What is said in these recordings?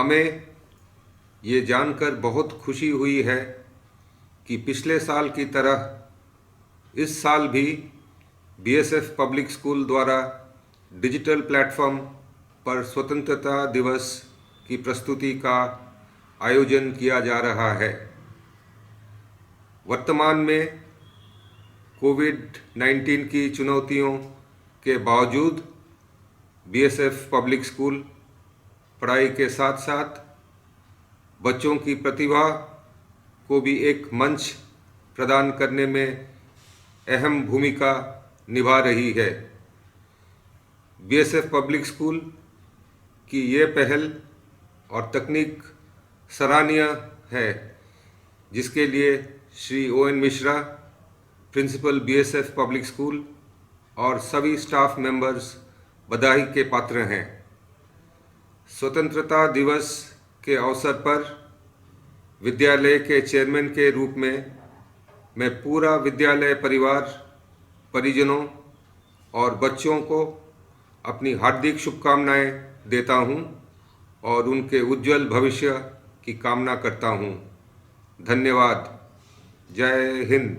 हमें ये जानकर बहुत खुशी हुई है कि पिछले साल की तरह इस साल भी बीएसएफ पब्लिक स्कूल द्वारा डिजिटल प्लेटफॉर्म पर स्वतंत्रता दिवस की प्रस्तुति का आयोजन किया जा रहा है। वर्तमान में कोविड-19 की चुनौतियों के बावजूद बीएसएफ पब्लिक स्कूल पढ़ाई के साथ साथ बच्चों की प्रतिभा को भी एक मंच प्रदान करने में अहम भूमिका निभा रही है। बीएसएफ पब्लिक स्कूल की ये पहल और तकनीक सराहनीय है, जिसके लिए Shri O N Mishra, principal BSF public school और सभी स्टाफ मेंबर्स बधाई के पात्र हैं। स्वतंत्रता दिवस के अवसर पर विद्यालय के चेयरमैन के रूप में मैं पूरा विद्यालय परिवार, परिजनों और बच्चों को अपनी हार्दिक शुभकामनाएं देता हूं और उनके उज्जवल भविष्य की कामना करता हूं। धन्यवाद। जय हिंद।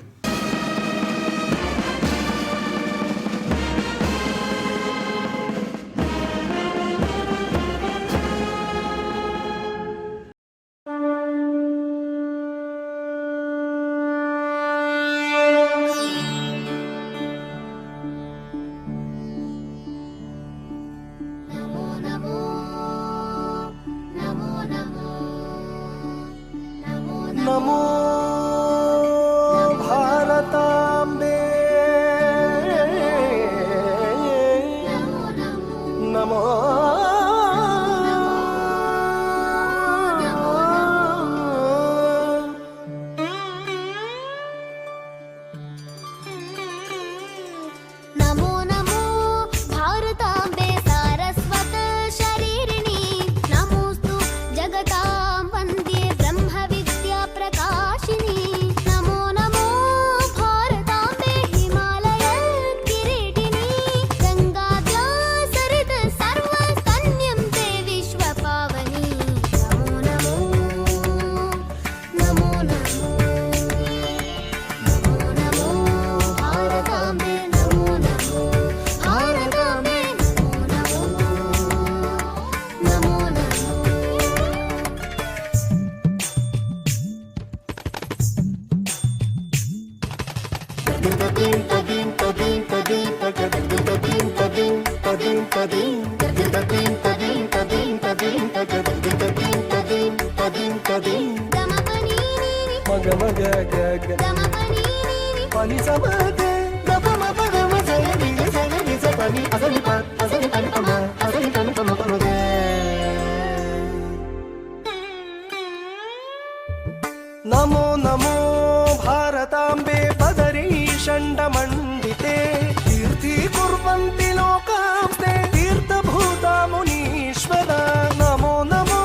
नमो भारताम्बे, नमो नमो नमो भारताम्बे सारस्वत शरीरिणी, नमोस्तु जगतां वन्द्ये ब्रह्म विद्या प्रकाशिनी। नमो नमो भारताम्बे हिमालय किरीटिनी, गंगाद्या सरित सर्वस्तन्यं ते विश्वपावनी। नमो नमो नमो नमो नमो नमो भारताम्बे, नमो नमो भारताम्बे, नमो नमो नमो मग मग ग ग पानी समग दप म पग म सय नि सय नि स पानी असनि प असनि पन पम असनि पन पम पम ग। नमो नमो भारताम्बे पदरी षण्डमण्डिते, कीर्ति कुर्वन्ति लोकास्ते तीर्थभूता मुनीश्वरा। नमो नमो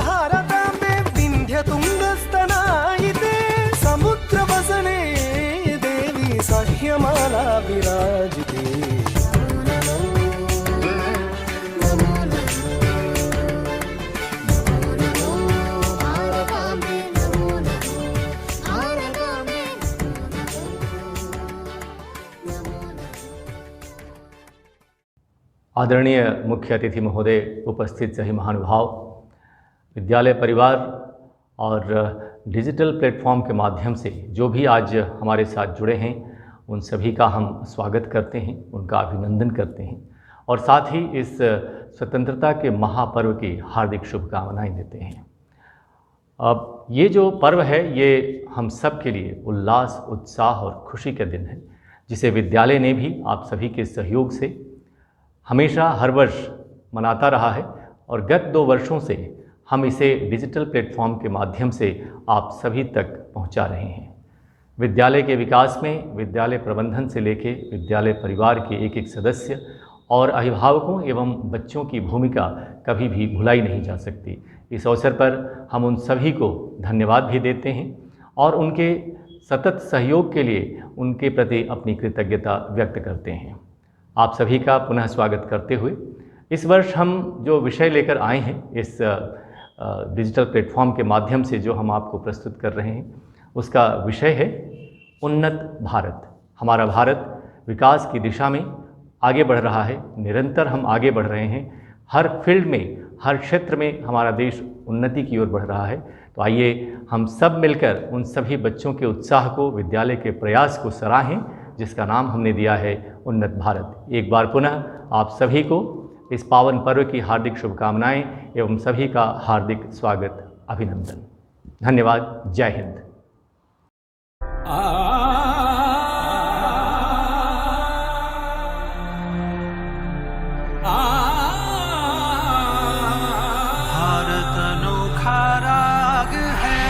भारताम्बे विन्ध्यतुङ्गस्तनायिते, समुद्रवसने देवी सह्यमाला विराजिते। नमो नमो नमो भारताम्बे, नमो नमो भारताम्बे, नमो नमो। आदरणीय मुख्य अतिथि महोदय, उपस्थित सभी महानुभाव, विद्यालय परिवार और डिजिटल प्लेटफॉर्म के माध्यम से जो भी आज हमारे साथ जुड़े हैं, उन सभी का हम स्वागत करते हैं, उनका अभिनंदन करते हैं और साथ ही इस स्वतंत्रता के महापर्व की हार्दिक शुभकामनाएं देते हैं। अब ये जो पर्व है, ये हम सब के लिए उल्लास, उत्साह और खुशी के दिन है, जिसे विद्यालय ने भी आप सभी के सहयोग से हमेशा हर वर्ष मनाता रहा है और गत 2 वर्षों से हम इसे डिजिटल प्लेटफॉर्म के माध्यम से आप सभी तक पहुंचा रहे हैं। विद्यालय के विकास में विद्यालय प्रबंधन से लेकर विद्यालय परिवार के एक एक सदस्य और अभिभावकों एवं बच्चों की भूमिका कभी भी भुलाई नहीं जा सकती। इस अवसर पर हम उन सभी को धन्यवाद भी देते हैं और उनके सतत सहयोग के लिए उनके प्रति अपनी कृतज्ञता व्यक्त करते हैं। आप सभी का पुनः स्वागत करते हुए इस वर्ष हम जो विषय लेकर आए हैं, इस डिजिटल प्लेटफॉर्म के माध्यम से जो हम आपको प्रस्तुत कर रहे हैं उसका विषय है उन्नत भारत। हमारा भारत विकास की दिशा में आगे बढ़ रहा है, निरंतर हम आगे बढ़ रहे हैं। हर फील्ड में, हर क्षेत्र में हमारा देश उन्नति की ओर बढ़ रहा है। तो आइए हम सब मिलकर उन सभी बच्चों के उत्साह को, विद्यालय के प्रयास को सराहें जिसका नाम हमने दिया है उन्नत भारत। एक बार पुनः आप सभी को इस पावन पर्व की हार्दिक शुभकामनाएं एवं सभी का हार्दिक स्वागत, अभिनंदन। धन्यवाद। जय हिंद। भारत अनोखा राग है,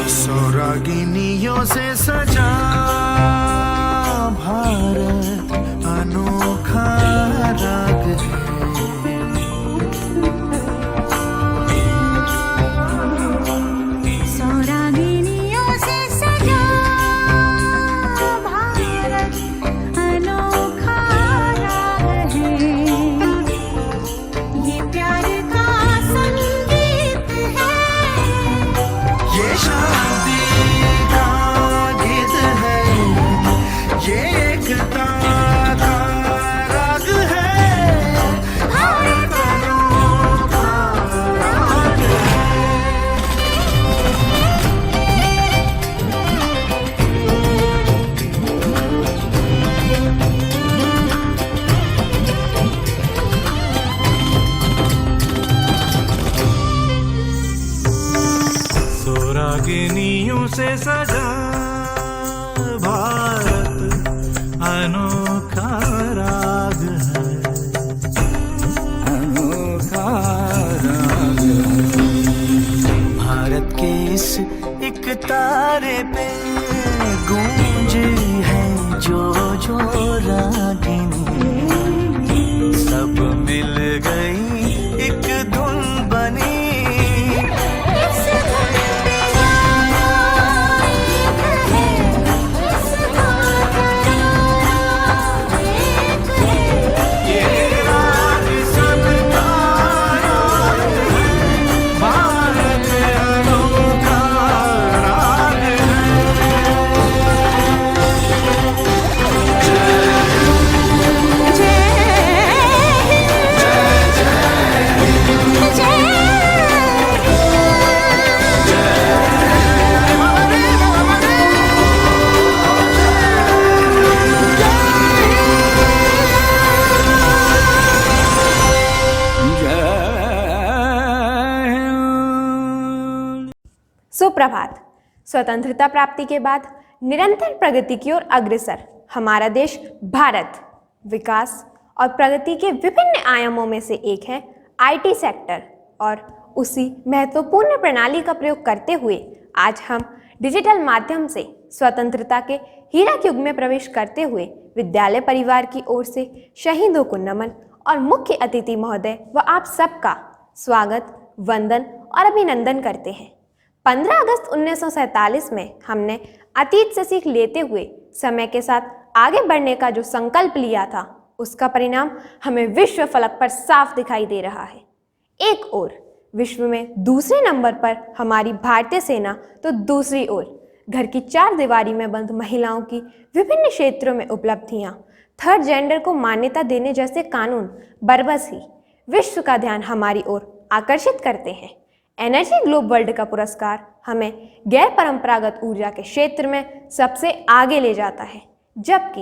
सौरागिनियों से सजा भारत अनोखा राग है। सौरागिनियों से सजा भारत अनोखा राग है। ये प्यार का संगीत है, ये शांति का गीत है, ये एकता का राग है। भारत अनोखा राग है। सौरागिनियों से सजा भारत अनोखा राग है, अनोखा राग है। भारत के इस एक तारे पे गूंज है जो जो रागिनी, सब मिल गई एक धुन बनी। इस धुन में गाना एक है, इस धुन का गाना एक है। ये राग सबका राग है, भारत अनोखा राग सुप्रभात। स्वतंत्रता प्राप्ति के बाद निरंतर प्रगति की ओर अग्रसर हमारा देश भारत विकास और प्रगति के विभिन्न आयामों में से एक है आईटी सेक्टर, और उसी महत्वपूर्ण प्रणाली का प्रयोग करते हुए आज हम डिजिटल माध्यम से स्वतंत्रता के हीरक युग में प्रवेश करते हुए विद्यालय परिवार की ओर से शहीदों को नमन और मुख्य अतिथि महोदय व आप सबका स्वागत, वंदन और अभिनंदन करते हैं। 15 अगस्त 1947 में हमने अतीत से सीख लेते हुए समय के साथ आगे बढ़ने का जो संकल्प लिया था, उसका परिणाम हमें विश्व फलक पर साफ दिखाई दे रहा है। एक ओर विश्व में दूसरे नंबर पर हमारी भारतीय सेना, तो दूसरी ओर घर की चार दीवारी में बंद महिलाओं की विभिन्न क्षेत्रों में उपलब्धियां, थर्ड जेंडर को मान्यता देने जैसे कानून बरबस ही विश्व का ध्यान हमारी ओर आकर्षित करते हैं। एनर्जी ग्लोब वर्ल्ड का पुरस्कार हमें गैर परंपरागत ऊर्जा के क्षेत्र में सबसे आगे ले जाता है, जबकि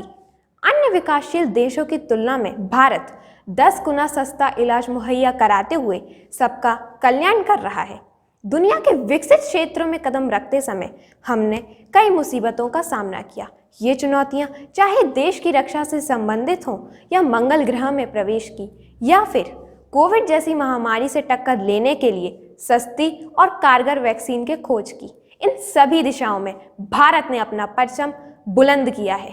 अन्य विकासशील देशों की तुलना में भारत 10 गुना सस्ता इलाज मुहैया कराते हुए सबका कल्याण कर रहा है। दुनिया के विकसित क्षेत्रों में कदम रखते समय हमने कई मुसीबतों का सामना किया। ये चुनौतियां चाहे देश की रक्षा से संबंधित हों या मंगल ग्रह में प्रवेश की या फिर कोविड जैसी महामारी से टक्कर लेने के लिए सस्ती और कारगर वैक्सीन के खोज की, इन सभी दिशाओं में भारत ने अपना परचम बुलंद किया है।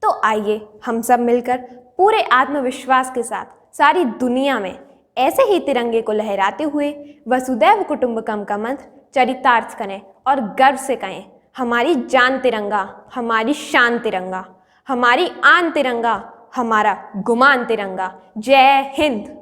तो आइए हम सब मिलकर पूरे आत्मविश्वास के साथ सारी दुनिया में ऐसे ही तिरंगे को लहराते हुए वसुदैव कुटुंबकम का मंत्र चरितार्थ करें और गर्व से कहें, हमारी जान तिरंगा, हमारी शान तिरंगा, हमारी आन तिरंगा, हमारा गुमान तिरंगा। जय हिंद।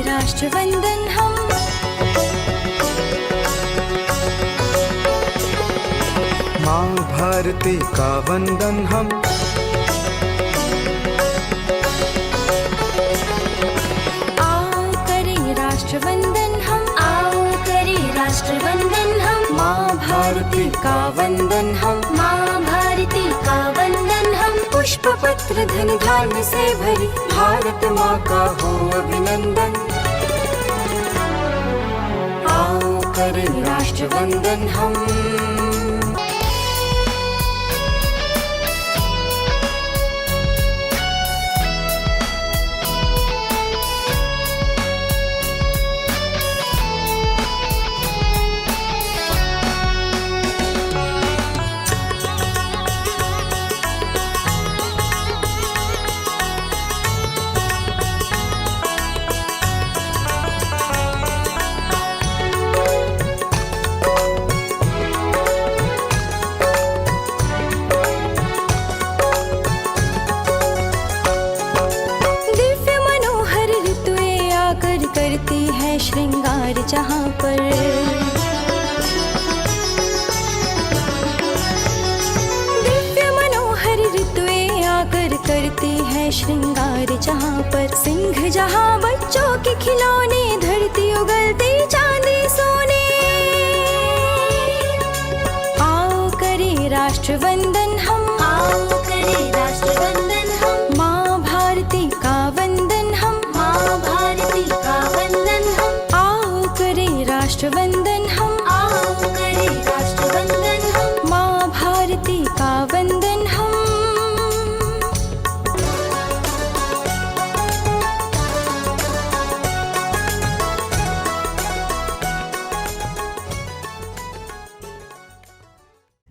राष्ट्रवंदन हम माँ भारती का वंदन हम आओ करें राष्ट्रवंदन हम, आओ करें राष्ट्रवंदन हम। माँ भारती का वंदन हम, माँ भारती का वंदन हम। पुष्प पत्र धन धान्य से भरी भारत माँ का हो अभिनंदन। आओ करें राष्ट्रवंदन हम। श्रृंगार जहाँ पर दिव्य मनोहर ऋतुएं आकर करती है श्रृंगार जहाँ पर। सिंह जहाँ बच्चों के खिलौने, धरती उगलती चांदी सोने। आओ करें राष्ट्रवंदन हम, आओ करें राष्ट्रवंदन हम। माँ भारती का वंदन हम, माँ भारती का वंदन हम। राष्ट्रवंदन हम, आओ करें राष्ट्रवंदन हम। माँ भारती का वंदन हम।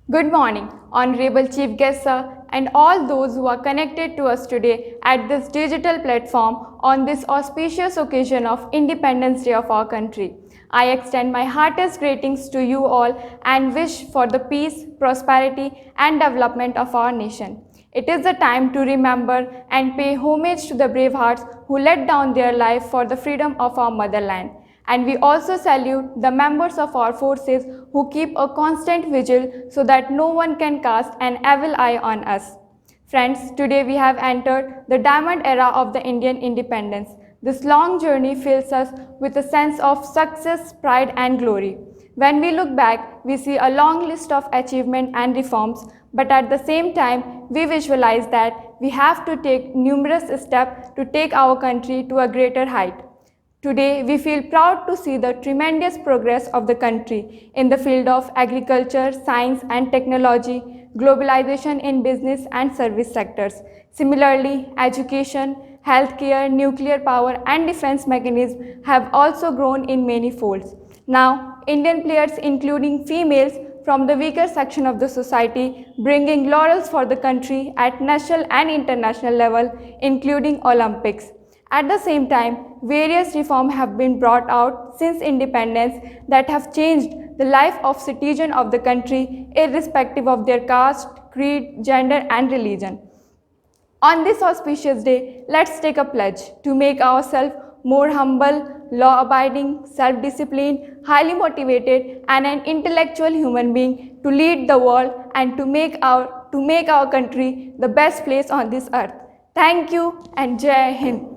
Good morning, Honorable Chief Guest Sir, and all those who are connected to us today at this digital platform on this auspicious occasion of Independence Day of our country. I extend my heartiest greetings to you all and wish for the peace, prosperity and development of our nation. It is the time to remember and pay homage to the brave hearts who laid down their life for the freedom of our motherland. And we also salute the members of our forces who keep a constant vigil so that no one can cast an evil eye on us. Friends, today we have entered the diamond era of the Indian independence. This long journey fills us with a sense of success, pride and glory. When we look back, we see a long list of achievements and reforms, but at the same time, we visualize that we have to take numerous steps to take our country to a greater height. Today, we feel proud to see the tremendous progress of the country in the field of agriculture, science and technology, globalization in business and service sectors. Similarly, education, healthcare, nuclear power and defense mechanisms have also grown in many folds. Now, Indian players, including females from the weaker section of the society, bringing laurels for the country at national and international level, including Olympics. At the same time, various reforms have been brought out since independence that have changed the life of citizens of the country irrespective of their caste, creed, gender and religion. On this auspicious day, let's take a pledge to make ourselves more humble, law-abiding, self-disciplined, highly motivated and an intellectual human being to lead the world and to make our country the best place on this earth. Thank you and Jai Hind.